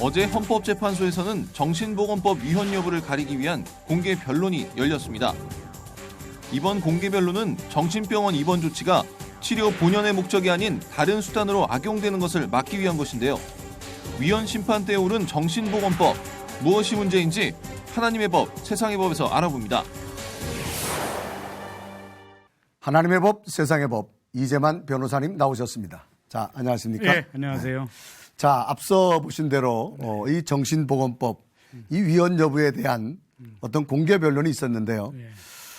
어제 헌법재판소에서는 정신보건법 위헌 여부를 가리기 위한 공개 변론이 열렸습니다. 이번 공개 변론은 정신병원 입원 조치가 치료 본연의 목적이 아닌 다른 수단으로 악용되는 것을 막기 위한 것인데요. 위헌 심판대에 오른 정신보건법, 무엇이 문제인지 하나님의 법, 세상의 법에서 알아봅니다. 하나님의 법, 세상의 법, 이재만 변호사님 나오셨습니다. 자, 안녕하십니까? 네, 안녕하세요. 네. 자, 앞서 보신 대로 이 정신보건법, 이 위헌 여부에 대한 어떤 공개 변론이 있었는데요.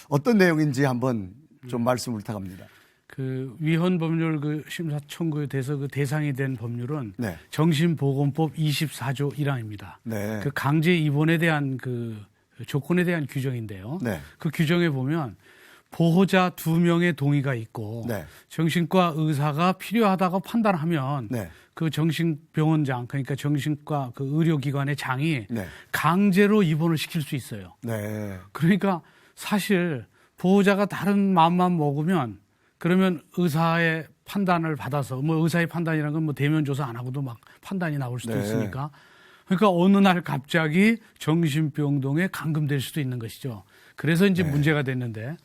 어떤 내용인지 한번 좀 말씀을 부탁합니다. 그 위헌 법률 그 심사 청구에 대해서 그 대상이 된 법률은 네. 정신보건법 24조 1항입니다. 네. 그 강제 입원에 대한 그 조건에 대한 규정인데요. 네. 그 규정에 보면 보호자 2명의 동의가 있고 네. 정신과 의사가 필요하다고 판단하면 네. 그 정신병원장, 그러니까 정신과 그 의료기관의 장이 네. 강제로 입원을 시킬 수 있어요. 네. 그러니까 사실 보호자가 다른 마음만 먹으면 그러면 의사의 판단을 받아서 뭐 의사의 판단이라는 건 뭐 대면 조사 안 하고도 막 판단이 나올 수도 네. 있으니까 그러니까 어느 날 갑자기 정신병동에 감금될 수도 있는 것이죠. 그래서 이제 네. 문제가 됐는데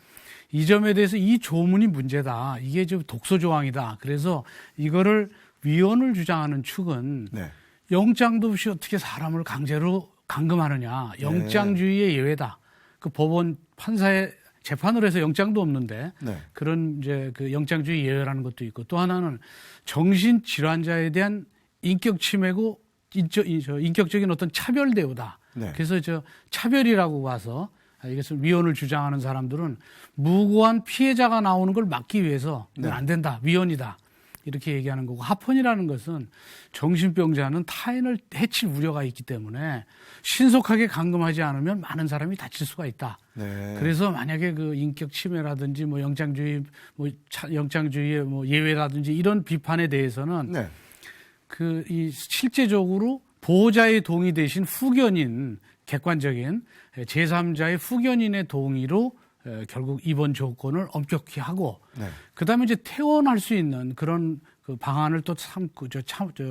이 점에 대해서 이 조문이 문제다. 이게 좀 독소 조항이다. 그래서 이거를 위헌을 주장하는 축은 네. 영장도 없이 어떻게 사람을 강제로 감금하느냐. 영장주의의 예외다. 그 법원 판사의 재판을 해서 영장도 없는데 네. 그런 이제 그 영장주의 예외라는 것도 있고 또 하나는 정신질환자에 대한 인격 침해고 인격적인 어떤 차별 대우다. 네. 그래서 저 차별이라고 봐서 이것을 위헌을 주장하는 사람들은 무고한 피해자가 나오는 걸 막기 위해서 이건 안 된다. 위헌이다. 이렇게 얘기하는 거고 합헌이라는 것은 정신병자는 타인을 해칠 우려가 있기 때문에 신속하게 감금하지 않으면 많은 사람이 다칠 수가 있다. 네. 그래서 만약에 그 인격 침해라든지 뭐 영장주의 영장주의의 뭐 예외라든지 이런 비판에 대해서는 네. 그 이 실제적으로 보호자의 동의 대신 후견인 객관적인 제3자의 후견인의 동의로 결국 입원 조건을 엄격히 하고 네. 그다음에 이제 퇴원할 수 있는 그런 그 방안을 또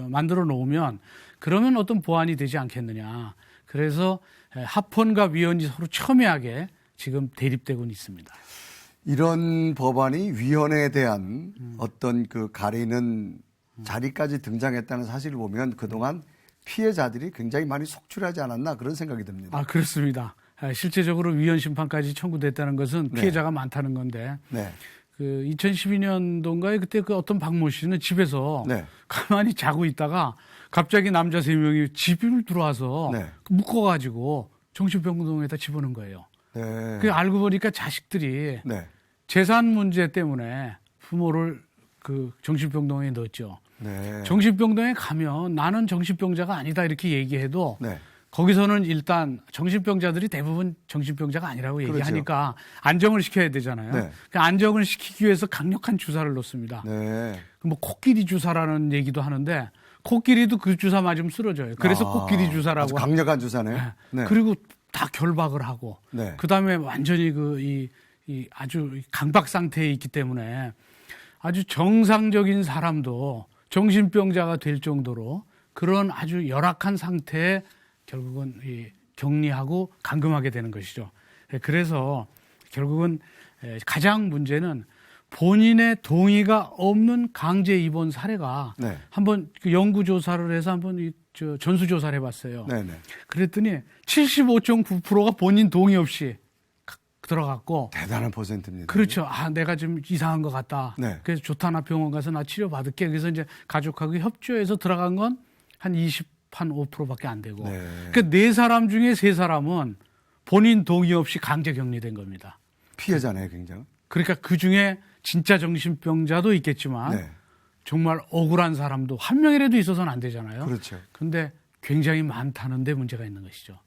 만들어 놓으면 그러면 어떤 보완이 되지 않겠느냐. 그래서 합헌과 위헌이 서로 첨예하게 지금 대립되고 있습니다. 이런 법안이 위헌에 대한 어떤 그 가리는 자리까지 등장했다는 사실을 보면 그동안 피해자들이 굉장히 많이 속출하지 않았나 그런 생각이 듭니다. 아, 그렇습니다. 실제적으로 위헌 심판까지 청구됐다는 것은 피해자가 많다는 건데 네. 그 2012년도인가에 그때 그 어떤 박모 씨는 집에서 네. 가만히 자고 있다가 갑자기 남자 3명이 집을 들어와서 네. 묶어가지고 정신병동에다 집어넣은 거예요. 네. 그 알고 보니까 자식들이 네. 재산 문제 때문에 부모를 그 정신병동에 넣었죠. 네. 정신병동에 가면 나는 정신병자가 아니다 이렇게 얘기해도 네. 거기서는 일단 정신병자들이 대부분 정신병자가 아니라고 얘기하니까 안정을 시켜야 되잖아요. 네. 그 안정을 시키기 위해서 강력한 주사를 놓습니다. 네. 뭐 코끼리 주사라는 얘기도 하는데 코끼리도 그 주사 맞으면 쓰러져요. 그래서 코끼리 주사라고. 아주 강력한 주사네요. 네. 그리고 다 결박을 하고 네. 그다음에 완전히 이 아주 강박 상태에 있기 때문에 아주 정상적인 사람도 정신병자가 될 정도로 그런 아주 열악한 상태에 결국은 격리하고 감금하게 되는 것이죠. 그래서 결국은 가장 문제는 본인의 동의가 없는 강제 입원 사례가 네. 한번 그 연구 조사를 해서 한번 전수 조사를 해봤어요. 네. 네. 그랬더니 75.9%가 본인 동의 없이 들어갔고 대단한 퍼센트입니다. 그렇죠. 아, 내가 좀 이상한 것 같다. 네. 그래서 좋다, 나 병원 가서 나 치료받을게. 그래서 이제 가족하고 협조해서 들어간 건 한 5%밖에 안 되고. 네. 그러니까 4사람 중에 3사람은 본인 동의 없이 강제 격리된 겁니다. 피해자네요, 굉장히. 그러니까 그 중에 진짜 정신병자도 있겠지만 네. 정말 억울한 사람도 한 명이라도 있어서는 안 되잖아요. 그렇죠. 그런데 굉장히 많다는 데 문제가 있는 것이죠.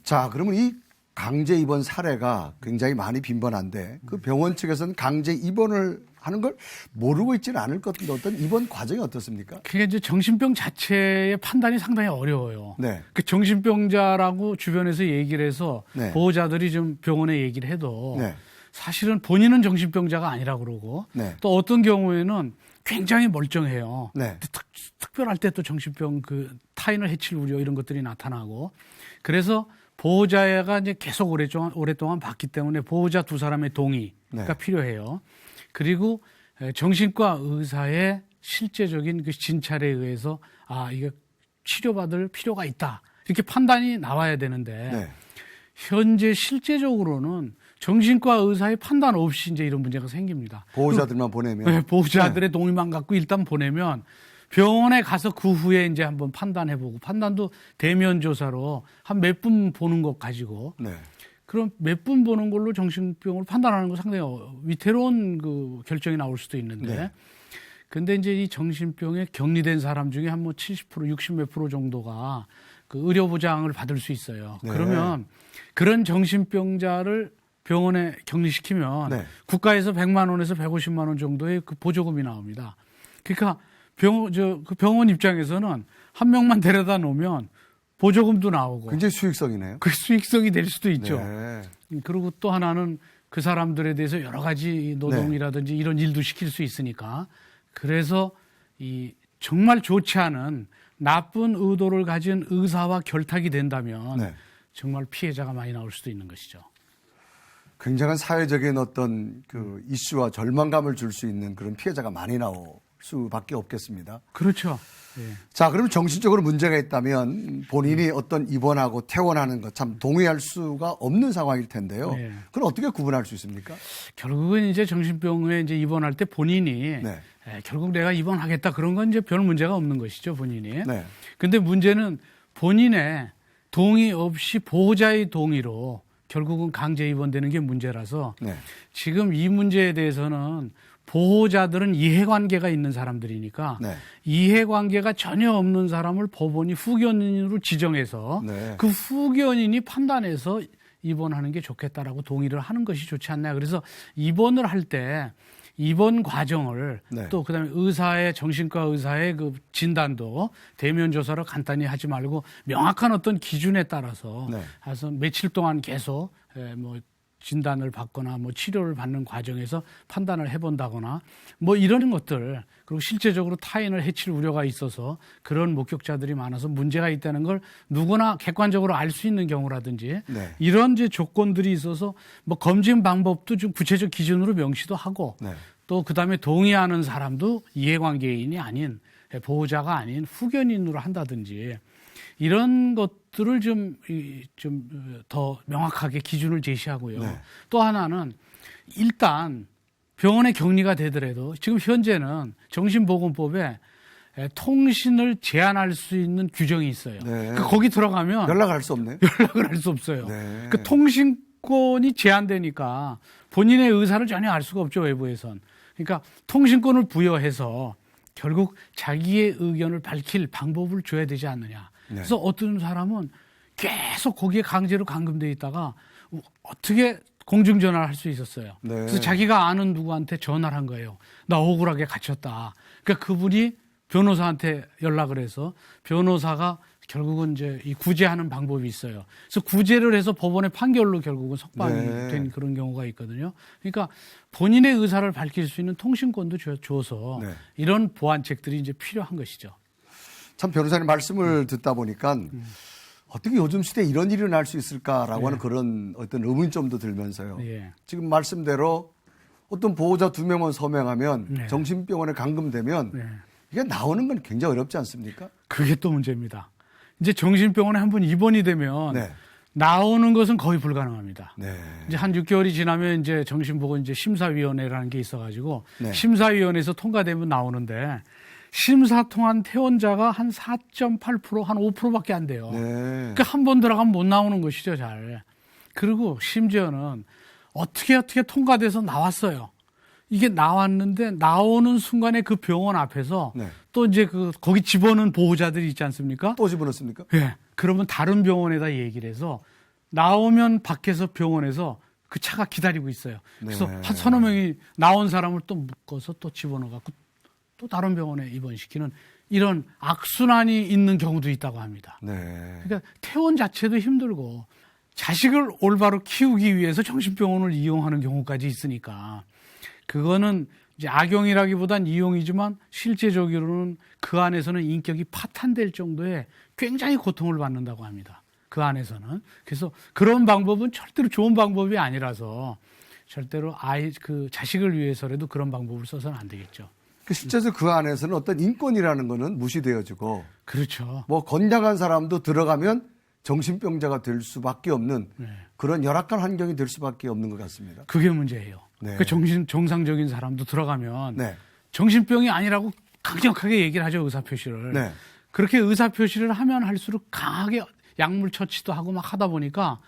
자, 그러면 이 강제 입원 사례가 굉장히 많이 빈번한데 그 병원 측에서는 강제 입원을 하는 걸 모르고 있지는 않을 것 같은데 어떤 입원 과정이 어떻습니까? 그게 이제 정신병 자체의 판단이 상당히 어려워요. 네. 그 정신병자라고 주변에서 얘기를 해서 네. 보호자들이 좀 병원에 얘기를 해도 네. 사실은 본인은 정신병자가 아니라고 그러고 네. 또 어떤 경우에는 굉장히 멀쩡해요. 네. 특별할 때 또 정신병 그 타인을 해칠 우려 이런 것들이 나타나고 그래서 보호자가 이제 계속 오랫동안 봤기 때문에 보호자 두 사람의 동의가 네. 필요해요. 그리고 정신과 의사의 실제적인 그 진찰에 의해서 이게 치료받을 필요가 있다. 이렇게 판단이 나와야 되는데 네. 현재 실제적으로는 정신과 의사의 판단 없이 이제 이런 문제가 생깁니다. 보호자들만 보내면. 네, 보호자들의 동의만 갖고 일단 보내면 병원에 가서 그 후에 이제 한번 판단해보고 판단도 대면 조사로 한 몇 분 보는 것 가지고 네. 그럼 몇 분 보는 걸로 정신병을 판단하는 거 상당히 위태로운 그 결정이 나올 수도 있는데 네. 근데 이제 이 정신병에 격리된 사람 중에 한 뭐 70%, 60 몇 프로 정도가 그 의료보장을 받을 수 있어요. 네. 그러면 그런 정신병자를 병원에 격리시키면 네. 국가에서 100만 원에서 150만 원 정도의 그 보조금이 나옵니다. 그러니까 그 병원 입장에서는 한 명만 데려다 놓으면 보조금도 나오고 굉장히 수익성이네요. 그 수익성이 될 수도 있죠. 네. 그리고 또 하나는 그 사람들에 대해서 여러 가지 노동이라든지 이런 일도 시킬 수 있으니까 그래서 이 정말 좋지 않은 나쁜 의도를 가진 의사와 결탁이 된다면 네. 정말 피해자가 많이 나올 수도 있는 것이죠. 굉장한 사회적인 어떤 그 이슈와 절망감을 줄 수 있는 그런 피해자가 많이 나올 수밖에 없겠습니다. 그렇죠. 예. 자, 그러면 정신적으로 문제가 있다면 본인이 어떤 입원하고 퇴원하는 것 참 동의할 수가 없는 상황일 텐데요. 네. 그럼 어떻게 구분할 수 있습니까? 결국은 이제 정신병원에 이제 입원할 때 본인이 네. 결국 내가 입원하겠다 그런 건 이제 별 문제가 없는 것이죠, 본인이. 네. 근데 문제는 본인의 동의 없이 보호자의 동의로 결국은 강제 입원되는 게 문제라서 네. 지금 이 문제에 대해서는 보호자들은 이해관계가 있는 사람들이니까 네. 이해관계가 전혀 없는 사람을 법원이 후견인으로 지정해서 네. 그 후견인이 판단해서 입원하는 게 좋겠다라고 동의를 하는 것이 좋지 않나요? 그래서 입원을 할 때 입원 과정을 네. 또 그다음에 정신과 의사의 그 진단도 대면 조사로 간단히 하지 말고 명확한 어떤 기준에 따라서 네. 해서 며칠 동안 계속 뭐 진단을 받거나 뭐 치료를 받는 과정에서 판단을 해본다거나 뭐 이런 것들 그리고 실제적으로 타인을 해칠 우려가 있어서 그런 목격자들이 많아서 문제가 있다는 걸 누구나 객관적으로 알 수 있는 경우라든지 네. 이런 이제 조건들이 있어서 뭐 검진 방법도 좀 구체적 기준으로 명시도 하고 네. 또 그다음에 동의하는 사람도 이해관계인이 아닌 보호자가 아닌 후견인으로 한다든지 이런 것들을 좀 더 명확하게 기준을 제시하고요. 네. 또 하나는 일단 병원에 격리가 되더라도 지금 현재는 정신보건법에 통신을 제한할 수 있는 규정이 있어요. 네. 그러니까 거기 들어가면 연락할 수 없네요. 연락을 할 수 없어요. 네. 그 통신권이 제한되니까 본인의 의사를 전혀 알 수가 없죠, 외부에선. 그러니까 통신권을 부여해서 결국 자기의 의견을 밝힐 방법을 줘야 되지 않느냐. 네. 그래서 어떤 사람은 계속 거기에 강제로 감금돼 있다가 어떻게 공중전화를 할 수 있었어요. 네. 그래서 자기가 아는 누구한테 전화를 한 거예요. 나 억울하게 갇혔다. 그러니까 그분이 변호사한테 연락을 해서 변호사가 결국은 이제 이 구제하는 방법이 있어요. 그래서 구제를 해서 법원의 판결로 결국은 석방이 네. 된 그런 경우가 있거든요. 그러니까 본인의 의사를 밝힐 수 있는 통신권도 줘서 네. 이런 보완책들이 이제 필요한 것이죠. 참 변호사님 말씀을 듣다 보니까 어떻게 요즘 시대에 이런 일이 날 수 있을까라고 하는 그런 어떤 의문점도 들면서요. 예. 지금 말씀대로 어떤 보호자 2명만 서명하면 네. 정신병원에 감금되면 네. 이게 나오는 건 굉장히 어렵지 않습니까? 그게 또 문제입니다. 이제 정신병원에 한번 입원이 되면 네. 나오는 것은 거의 불가능합니다. 네. 이제 한 6개월이 지나면 이제 정신보건 이제 심사위원회라는 게 있어가지고 네. 심사위원회에서 통과되면 나오는데 심사 통한 퇴원자가 한 4.8%, 한 5%밖에 안 돼요. 네. 그러니까 한 번 들어가면 못 나오는 것이죠, 잘. 그리고 심지어는 어떻게 통과돼서 나왔어요. 이게 나왔는데 나오는 순간에 그 병원 앞에서 네. 또 이제 거기 집어넣은 보호자들이 있지 않습니까? 또 집어넣습니까? 예. 그러면 다른 병원에다 얘기를 해서 나오면 밖에서 병원에서 그 차가 기다리고 있어요. 그래서 네. 한 서너 명이 나온 사람을 또 묶어서 또 집어넣어갖고 또 다른 병원에 입원시키는 이런 악순환이 있는 경우도 있다고 합니다. 네. 그러니까 퇴원 자체도 힘들고 자식을 올바로 키우기 위해서 정신병원을 이용하는 경우까지 있으니까 그거는 이제 악용이라기보단 이용이지만 실제적으로는 그 안에서는 인격이 파탄될 정도의 굉장히 고통을 받는다고 합니다. 그 안에서는. 그래서 그런 방법은 절대로 좋은 방법이 아니라서 절대로 자식을 위해서라도 그런 방법을 써서는 안 되겠죠. 실제로 그 안에서는 어떤 인권이라는 거는 무시되어지고 그렇죠. 뭐 건강한 사람도 들어가면 정신병자가 될 수밖에 없는 그런 열악한 환경이 될 수밖에 없는 것 같습니다. 그게 문제예요. 네. 그 정상적인 사람도 들어가면 네. 정신병이 아니라고 강력하게 얘기를 하죠, 의사표시를. 네. 그렇게 의사표시를 하면 할수록 강하게 약물 처치도 하고 막 하다 보니까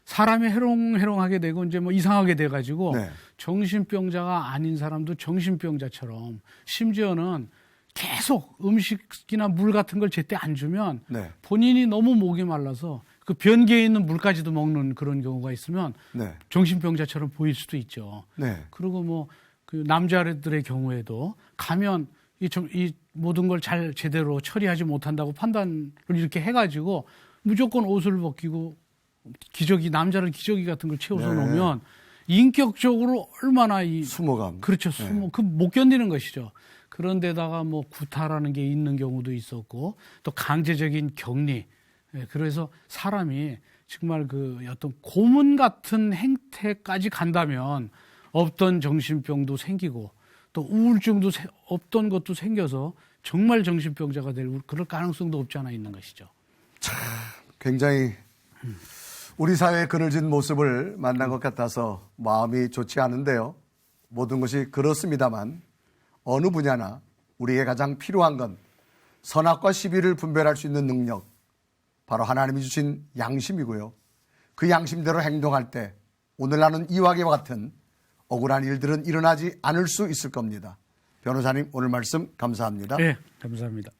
사람이 해롱해롱하게 되고 이제 뭐 이상하게 돼가지고 네. 정신병자가 아닌 사람도 정신병자처럼 심지어는 계속 음식이나 물 같은 걸 제때 안 주면 네. 본인이 너무 목이 말라서 그 변기에 있는 물까지도 먹는 그런 경우가 있으면 네. 정신병자처럼 보일 수도 있죠. 네. 그리고 뭐 그 남자들의 경우에도 가면 이 모든 걸 잘 제대로 처리하지 못한다고 판단을 이렇게 해가지고 무조건 옷을 벗기고 남자를 기저귀 같은 걸 채워서 네. 놓으면 인격적으로 얼마나 수모감. 그렇죠. 못 견디는 것이죠. 그런데다가 뭐 구타라는 게 있는 경우도 있었고 또 강제적인 격리. 그래서 사람이 정말 그 어떤 고문 같은 행태까지 간다면 없던 정신병도 생기고 또 우울증도 없던 것도 생겨서 정말 정신병자가 될 그럴 가능성도 없지 않아 있는 것이죠. 굉장히 우리 사회의 그늘진 모습을 만난 것 같아서 마음이 좋지 않은데요. 모든 것이 그렇습니다만 어느 분야나 우리에게 가장 필요한 건 선악과 시비를 분별할 수 있는 능력, 바로 하나님이 주신 양심이고요. 그 양심대로 행동할 때 오늘 나는 이와 같은 억울한 일들은 일어나지 않을 수 있을 겁니다. 변호사님 오늘 말씀 감사합니다. 네, 감사합니다.